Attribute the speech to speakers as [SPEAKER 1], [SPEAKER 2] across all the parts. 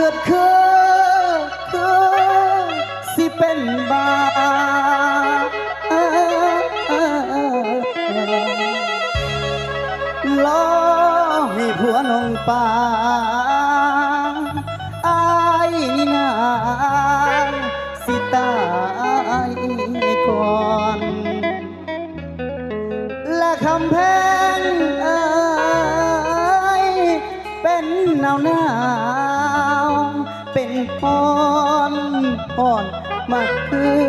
[SPEAKER 1] กิดคือสิเป็นบาล้อให้ผัวน้องป่าอายนี่นางสิตายก่อนและคำแพงเป็นหนาวเป็นพรมาคือ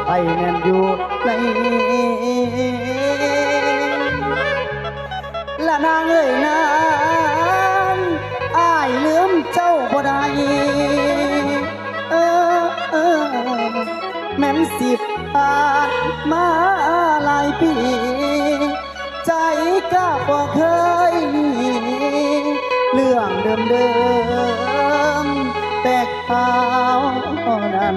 [SPEAKER 1] ไอแน่นอยู่ในละนางเอ้ยนางอ้ายลืมเจ้าบ่ได้แม้นสิบผ่านมาหลายปีใจก็บ่เคยเรื่องเดิมแต่ข่าวนั้น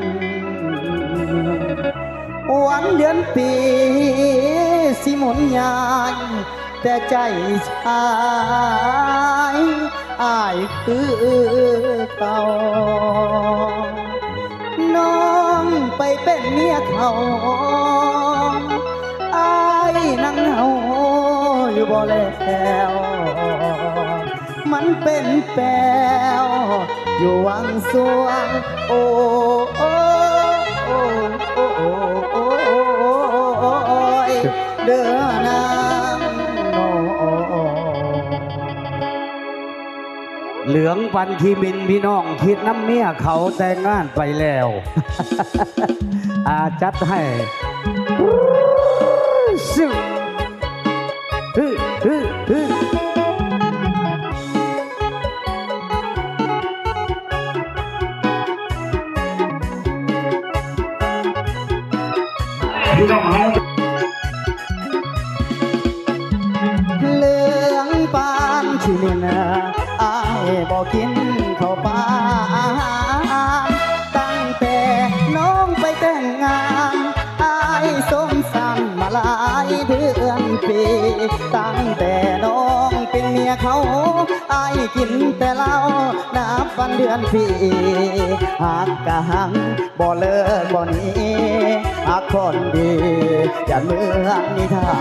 [SPEAKER 1] วันเดือนปีสิหมุนยายแต่ใจชายอ้ายคือเก่าน้องไปเป็นเมียเขาอ้ายนั่งเหงาอยู่บ่แล้วมันเป็นแปลวอยู่วังสวงโอ้โอ้โอ้โอ้โอ้ยเด้อนางเหลืองปันขีมินพี่น้องคิดน้ำเมียเขาแต่งงานไปแล้วอาจัดให้ซึ่งเหลืองปานที่นี่นะอายบอกกินข้าวปานตั้งแต่น้องไปแต่งงานอายสมสันมาหลายเดือนปีตั้งแต่น้องเป็นเมียเขาอายกินแต่เหล้านับวันเดือนปีหากกะหังบ่เลิกบ่หนีหากคนดีอย่าเมืองนิทา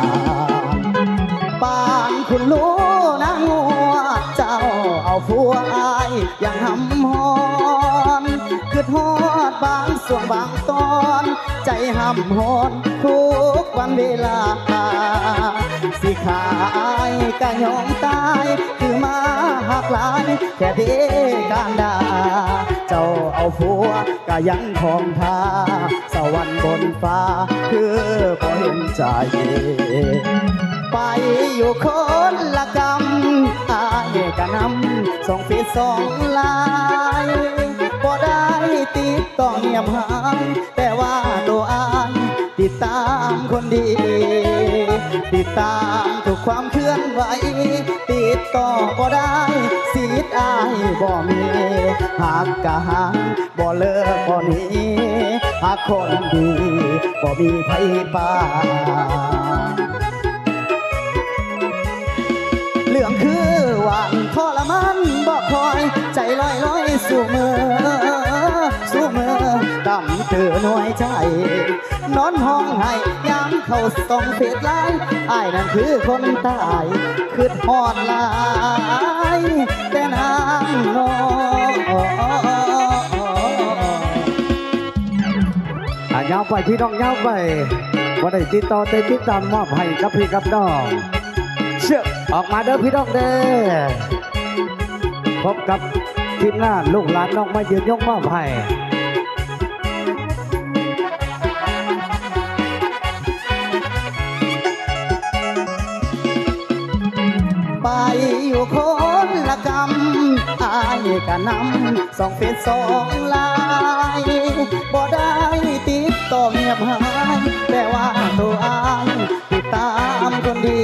[SPEAKER 1] นปานคุณรู้นะงัวเจ้าเอาผัวอายอย่างหำหอนคือทอดบางส่วนบางตอนใจหำหอนทุกวันเวลาสิขายกะยอมตายคือมาหักหลายแค่เดการดาเจ้าเอาผัวก็ยังของทาสวรรค์บนฟ้าคือพอเห็นใจไปอยู่คนละกำอายก็นำส่งฟีดส่งไลน์บ่ได้ติดต่อเงียบหายแต่ว่าตัวอายติดตามคนดีติดตามทุกความเคลื่อนไหวติดต่อบ่ได้สิทธิ์อายบ่มีหากกะหางบ่เลิกบ่หนีหากคนดีบ่มีไผป่าเรื่องคือหวานทรมานบอกคอยใจลอยสู่มือดำเตือหน่วยใจนอนห้องให้ยามเข้าส่องเฟซไลน์อ้ายนั่นคือคนตายคือทอดลายแต่นางน้อยาวไปพี่น้องยาวไปว่าได้ติดต่อได้ติดตามมอบให้กับพี่กับน้องเชื่อออกมาเด้อพี่น้องเด้อพบกับทีมงานลูกหลานน้องมายืนยกมอบให้ไปอยู่คนละกำอายก็นำส่งเฟซส่งไลน์บ่ได้ติดต่อเงียบหายแต่ว่าตัวอายติดตามคนดี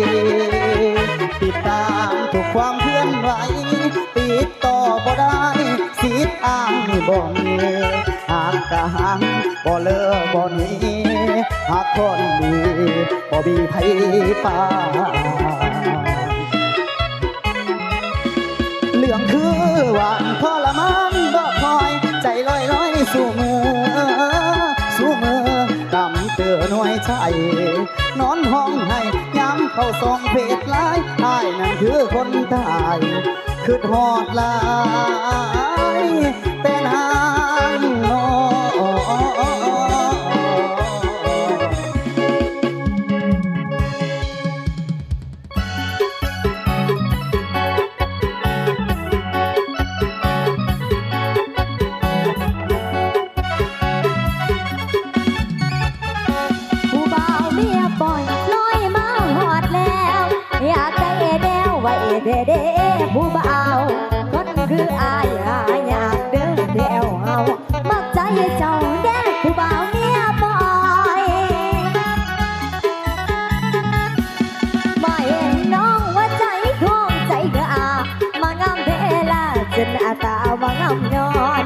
[SPEAKER 1] ติดตามทุกความเคลื่อนไหวติดต่อบ่ได้สิทธิ์อ้างบ่มีหากกะหังบ่เลิกบ่หนีหากคนดีบ่มีไผป่าเรื่องคือหวานทรมาน กำเตือหน่วยใจนอนห้องให้ย้ำเข้าส่องเพจไลน์ไอ้นั่นคือคนตายคือหอดลายแต่นางนอ
[SPEAKER 2] ผู้บ่าวเมียปล่อยลอยมาหอดแล้วอยากได้แดวไว้เด้เด้ผู้บ่าวคนคืออายหาอยากเด้อแดวเฮามักใจเจ้าแด้ผู้บ่าวเมียปล่อยมาเห็นน้องว่าใจของใจเด้อมางามเทลาจนอาตามางามย้อน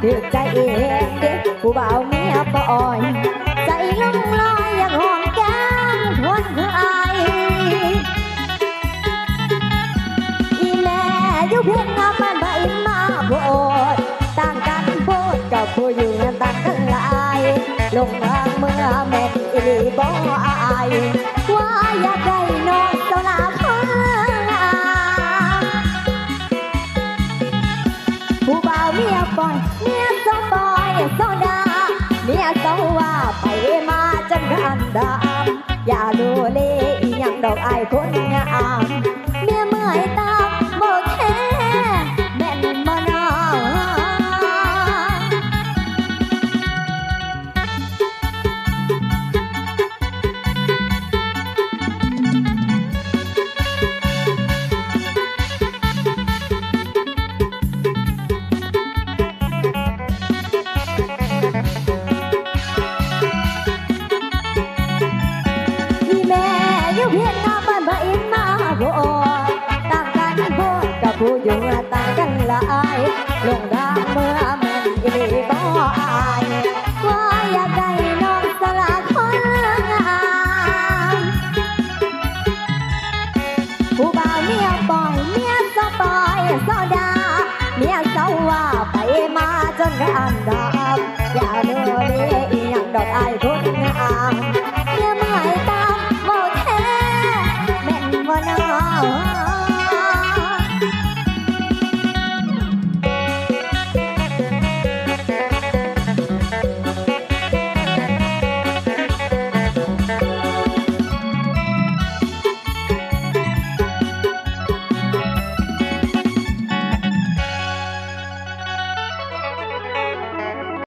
[SPEAKER 2] ถึกใจเองเด็กผู้บ่าวเมียปล่อยใจลงลอยอยากหอมแก้มทวนคืออายอีแม่อยู่เพียงงามมันบ่อินมาโพดต่างกันโพดกับผู้อยู่ต่างกันหลายลงทางเมื่อแม่นอีหลีบ่อายว่าอยากได้น้องเจ้าหน้าเพิ่งอาผู้บ่าวเมียปล่อยเมียสองปล่อยโซดาเมียสองว่าไปมาจนกันดำอย่าดูเลอีหยังดอกอายคนงามเมียเมื่อยตามบอกแค่แม่นมานาน ที่แม่อยู่เพียงงามบ้านบ่อินมาโพดต่างกันโพดกับผู้อยู่ต่างกันหลายลง